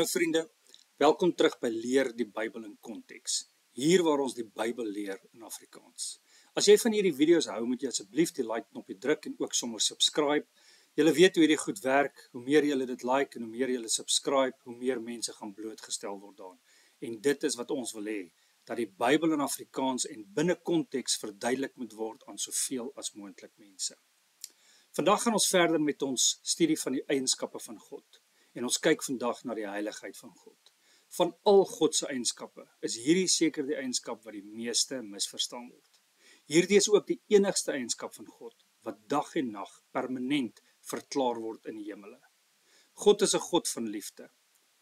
Hallo vriende, welkom terug by Leer die Bybel in Konteks. Hier waar ons die Bybel leer in Afrikaans. As jy van hierdie video's hou, moet jy asseblief die like knoppie druk en ook sommer subscribe. Julle weet hoe hierdie goed werk, hoe meer julle dit like en hoe meer julle subscribe, hoe meer mense gaan blootgestel word daaraan. En dit is wat ons wil hê, dat die Bybel in Afrikaans en binne konteks verduidelik moet word aan soveel as moontlik mense. Vandag gaan ons verder met ons studie van die eienskappe van God. En ons kyk vandag na die heiligheid van God. Van al God se eienskappe is hierdie seker die eienskap wat die meeste misverstaan word. Hierdie is ook die enigste eienskap van God wat dag en nag permanent verklaar word in die hemele. God is 'n God van liefde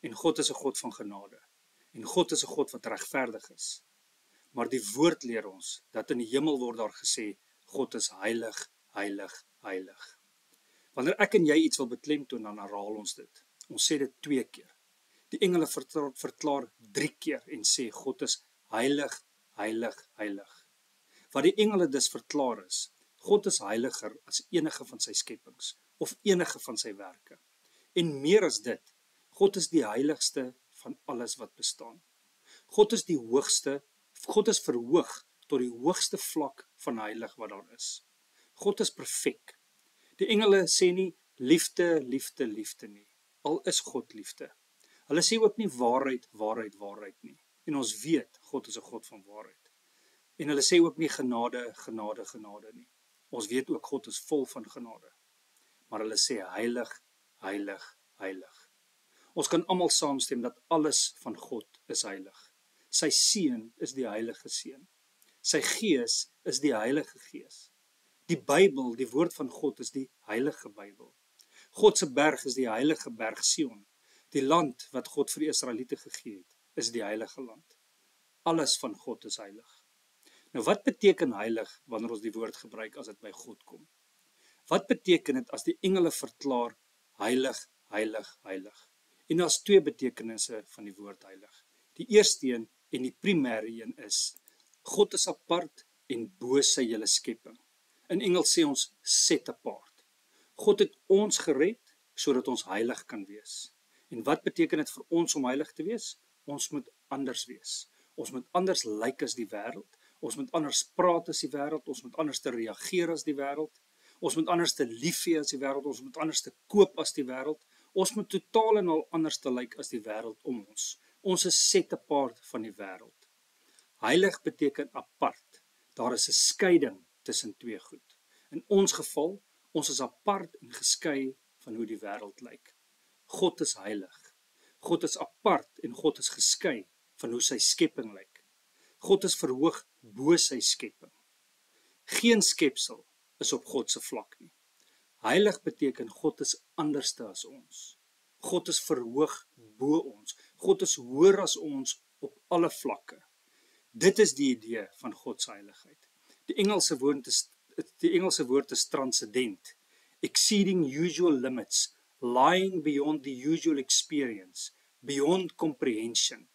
en God is 'n God van genade en God is 'n God wat regverdig is. Maar die woord leer ons dat in die hemel word daar gesê God is heilig, heilig, heilig. Wanneer ek en jy iets wil beklemtoon, dan herhaal ons dit. Ons sê dit 2 keer. Die engele verklaar 3 keer en sê God is heilig, heilig, heilig. Wat die engele dus verklaar is, God is heiliger as enige van sy skepings of enige van sy werke. En meer as dit, God is die heiligste van alles wat bestaan. God is die hoogste, God is verhoog tot die hoogste vlak van heilig wat daar is. God is perfek. Die engele sê nie liefde, liefde, liefde nie. Al is God liefde. Hulle sê ook nie waarheid, waarheid, waarheid nie. En ons weet, God is 'n God van waarheid. En hulle sê ook nie genade, genade, genade nie. Ons weet ook, God is vol van genade. Maar hulle sê heilig, heilig, heilig. Ons kan almal saamstem dat alles van God is heilig. Sy seun is die heilige seun. Sy gees is die heilige gees. Die Bybel, die woord van God, is die heilige Bybel. God se berg is die heilige berg Sion. Die land wat God vir die Israeliete gegee het, is die heilige land. Alles van God is heilig. Nou wat beteken heilig wanneer ons die woord gebruik as dit by God kom? Wat beteken dit as die engele verklaar heilig, heilig, heilig? En daar's 2 betekenisse van die woord heilig. Die eerste een en die primêre een is God is apart en bo sy hele skepping. In Engels sê ons set apart. God het ons gered sodat ons heilig kan wees. En wat beteken dit vir ons om heilig te wees? Ons moet anders wees. Ons moet anders lyk as die wêreld. Ons moet anders praat as die wêreld. Ons moet anders te reageer as die wêreld. Ons moet anders te lief hê as die wêreld. Ons moet anders te koop as die wêreld. Ons moet totaal en al anders te lyk as die wêreld om ons. Ons is set apart van die wêreld. Heilig beteken apart. Daar is 'n skeiding tussen 2 goed. In ons geval, ons is apart en geskei van hoe die wêreld lyk. God is heilig. God is apart en God is geskei van hoe sy skepping lyk. God is verhoog bo sy skepping. Geen skepsel is op God se vlak nie. Heilig beteken God is anderste as ons. God is verhoog bo ons. God is hoër as ons op alle vlakke. Dit is die idee van God se heiligheid. Die Engelse woord is transcendent, exceeding usual limits, lying beyond the usual experience, beyond comprehension.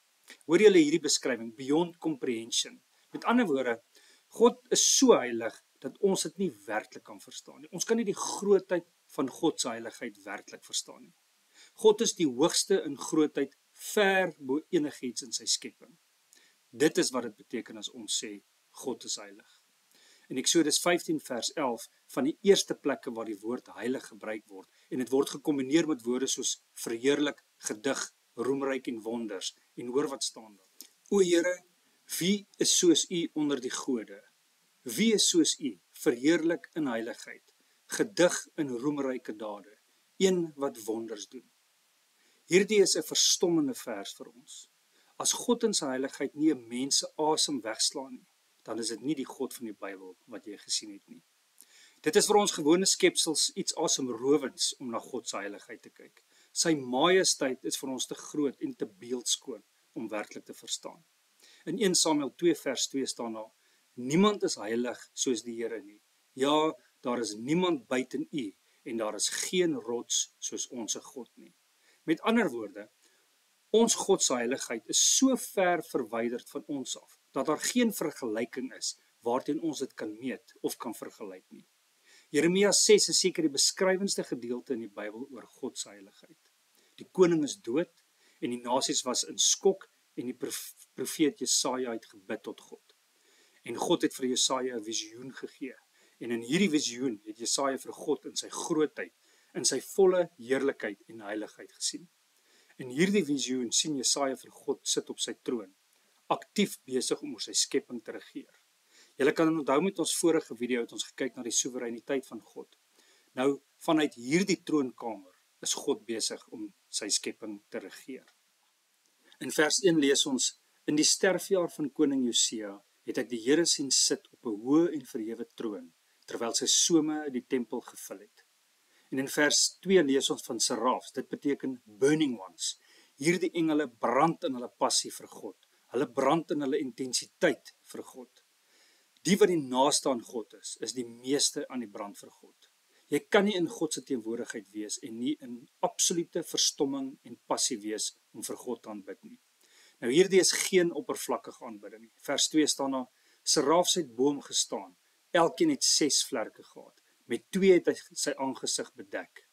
Hoor julle hierdie beskrywing, beyond comprehension. Met ander woorde, God is so heilig dat ons dit nie werklik kan verstaan nie. Ons kan nie die grootheid van God se heiligheid werklik verstaan nie. God is die hoogste in grootheid, ver bo enigiets in sy skepping. Dit is wat dit beteken as ons sê God is heilig. In Eksodus 15 vers 11 van die eerste plekke waar die woord heilig gebruik word en dit word gekombineer met woorde soos verheerlik, gedig, roemryk en wonders. En hoor wat staan daar. O Here, wie is soos U onder die gode? Wie is soos U, verheerlik in heiligheid, gedig in roemryke dade, een wat wonders doen? Hierdie is 'n verstommende vers vir ons. As God in sy heiligheid nie 'n mens se asem wegslaan nie, dan is dit nie die God van die Bybel wat jy gesien het nie. Dit is vir ons gewone skepsels iets asemrowends om na God se heiligheid te kyk. Sy majesteit is vir ons te groot en te beeldskoon om werklik te verstaan. In 1 Samuel 2 vers 2 staan daar, niemand is heilig soos die Here nie. Ja, daar is niemand buiten U en daar is geen rots soos ons God nie. Met ander woorde, ons God se heiligheid is so ver verwyderd van ons af, dat daar geen vergelyking is waarteen ons dit kan meet of kan vergelyk nie. Jeremia 6 is seker die beskrywendste gedeelte in die Bybel oor God se heiligheid. Die koning is dood en die nasies was in skok en die profeet Jesaja het gebid tot God. En God het vir Jesaja 'n visioen gegee. En in hierdie visioen het Jesaja vir God in sy grootheid, in sy volle heerlikheid en heiligheid gesien. In hierdie visioen sien Jesaja vir God sit op sy troon, aktief besig om oor sy skepping te regeer. Julle kan onthou met ons vorige video het ons gekyk na die soewereiniteit van God. Nou, vanuit hierdie troonkamer is God besig om sy skepping te regeer. In vers 1 lees ons, in die sterfjaar van koning Josia het ek die Here sien sit op 'n hoë en verhewe troon, terwyl sy some die tempel gevul het. En in vers 2 lees ons van serafs, dit beteken burning ones. Hierdie engele brand in hulle passie vir God. Hulle brand in hulle intensiteit vir God. Die wat die naaste aan God is die meeste aan die brand vir God. Jy kan nie in God se teenwoordigheid wees en nie in absolute verstomming en passie wees om vir God te aanbid nie. Nou hierdie is geen oppervlakkige aanbidding nie. Vers 2 staan daar, serafs het bo hom gestaan. Elkeen het 6 vlerke gehad. Met 2 het hy sy aangesig bedek.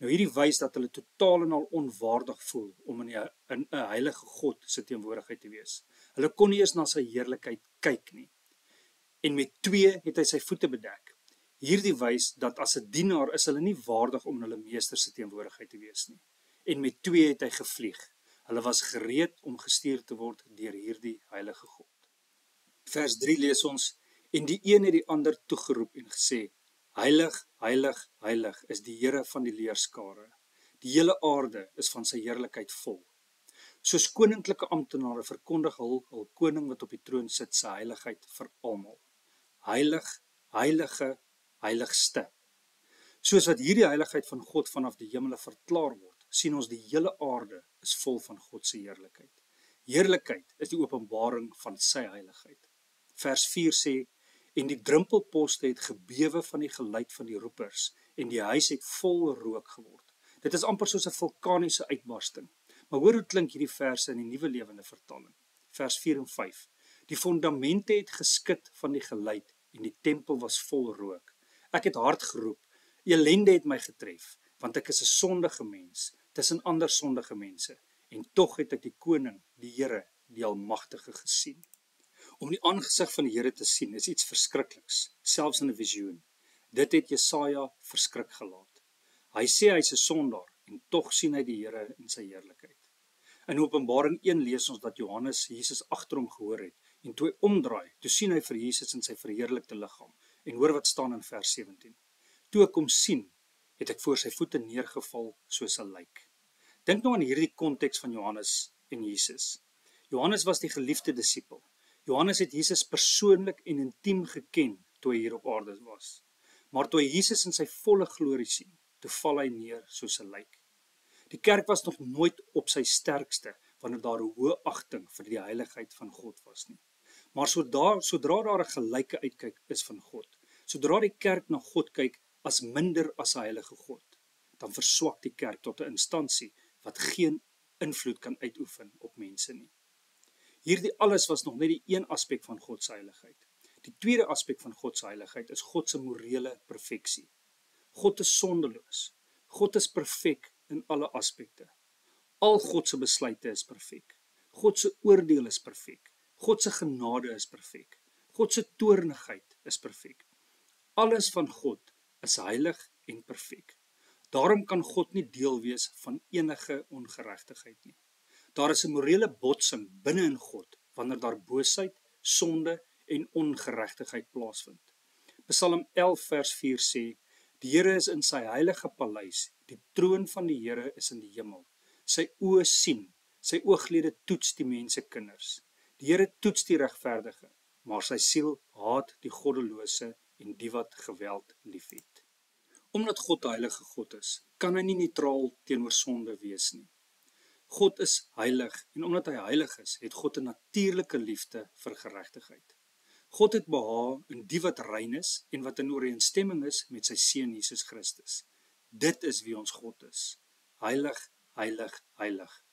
Nou hierdie wys dat hulle totaal en al onwaardig voel om in 'n heilige God se teenwoordigheid te wees. Hulle kon nie eens na sy heerlikheid kyk nie. En met 2 het hy sy voete bedek. Hierdie wys dat as 'n dienaar is hulle nie waardig om in hulle meester se teenwoordigheid te wees nie. En met 2 het hy gevlieg. Hulle was gereed om gestuur te word deur hierdie heilige God. Vers 3 lees ons, en die een het die ander toegeroep en gesê, heilig, heilig, heilig is die Here van die leerskare. Die hele aarde is van sy heerlikheid vol. Soos koninklike amptenare verkondig hul koning wat op die troon sit sy heiligheid vir almal. Heilig, heilige, heiligste. Soos wat hierdie heiligheid van God vanaf die hemele verklaar word, sien ons die hele aarde is vol van God se heerlikheid. Heerlikheid is die openbaring van sy heiligheid. Vers 4 sê, en die drumpelposte het gebewe van die geluid van die roepers, en die huis het vol rook geword. Dit is amper soos 'n vulkaniese uitbarsting. Maar hoor hoe klink hierdie verse in die Nuwe Lewende Vertaling. Vers 4 en 5. Die fondamente het geskit van die geluid, en die tempel was vol rook. Ek het hard geroep, elende het my getref, want ek is 'n sondige mens, tussen ander sondige mense, en tog het ek die koning, die Here, die Almagtige gesien. Om die aangesig van die Here te sien is iets verskrikliks, selfs in 'n visioen. Dit het Jesaja verskrik gelaat. Hy sê hy's 'n sondaar en tog sien hy die Here in sy heerlikheid. In Openbaring 1 lees ons dat Johannes Jesus agter hom gehoor het en toe hy omdraai, toe sien hy vir Jesus in sy verheerlikte liggaam. En hoor wat staan in vers 17. Toe ek hom sien, het ek voor sy voete neergeval soos 'n lijk. Dink nou aan hierdie konteks van Johannes en Jesus. Johannes was die geliefde disipel. Johannes het Jesus persoonlik en intiem geken toe hy hier op aarde was. Maar toe hy Jesus in sy volle glorie sien, toe val hy neer soos 'n lijk. Die kerk was nog nooit op sy sterkste wanneer daar 'n hoë agting vir die heiligheid van God was nie. Maar sodra daar 'n gelyke uitkyk is van God, sodra die kerk na God kyk as minder as 'n heilige God, dan verswak die kerk tot 'n instansie wat geen invloed kan uitoefen op mense nie. Hierdie alles was nog net die een aspek van God se heiligheid. Die tweede aspek van God se heiligheid is God se morele perfeksie. God is sondeloos. God is perfek in alle aspekte. Al God se besluite is perfek. God se oordeel is perfek. God se genade is perfek. God se toornigheid is perfek. Alles van God is heilig en perfek. Daarom kan God nie deel wees van enige ongeregtigheid nie. Daar is 'n morele botsing binne in God wanneer daar boosheid, sonde en ongeregtigheid plaasvind. Psalm 11 vers 4 sê, die Here is in sy heilige paleis, die troon van die Here is in die hemel. Sy oë sien, sy ooglede toets die mense kinders. Die Here toets die regverdige, maar sy siel haat die goddelose en die wat geweld liefhet. Omdat God 'n heilige God is, kan hy nie neutraal teenoor sonde wees nie. God is heilig en omdat hy heilig is, het God 'n natuurlike liefde vir geregtigheid. God het behaag in die wat rein is en wat in ooreenstemming is met sy seun Jesus Christus. Dit is wie ons God is. Heilig, heilig, heilig.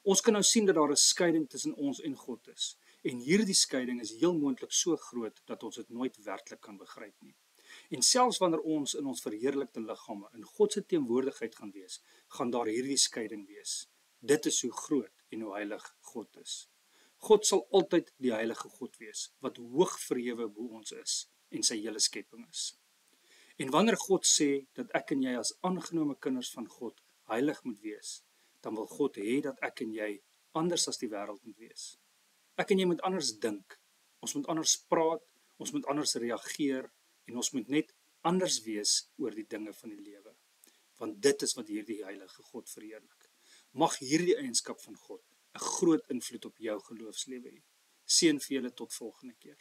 Ons kan nou sien dat daar 'n skeiding tussen ons en God is. En hierdie skeiding is heel moontlik so groot dat ons dit nooit werklik kan begryp nie. En selfs wanneer ons in ons verheerlikte liggame in God se teenwoordigheid gaan wees, gaan daar hierdie skeiding wees. Dit is hoe groot en hoe heilig God is. God sal altyd die heilige God wees, wat hoog verhewe bo ons is en sy hele skepping is. En wanneer God sê dat ek en jy as aangenome kinders van God heilig moet wees, dan wil God hê dat ek en jy anders as die wêreld moet wees. Ek en jy moet anders dink, ons moet anders praat, ons moet anders reageer en ons moet net anders wees oor die dinge van die lewe. Want dit is wat hierdie heilige God verheerlik. Mag hierdie eienskap van God 'n groot invloed op jou geloofslewe hê. Seën vir julle tot volgende keer.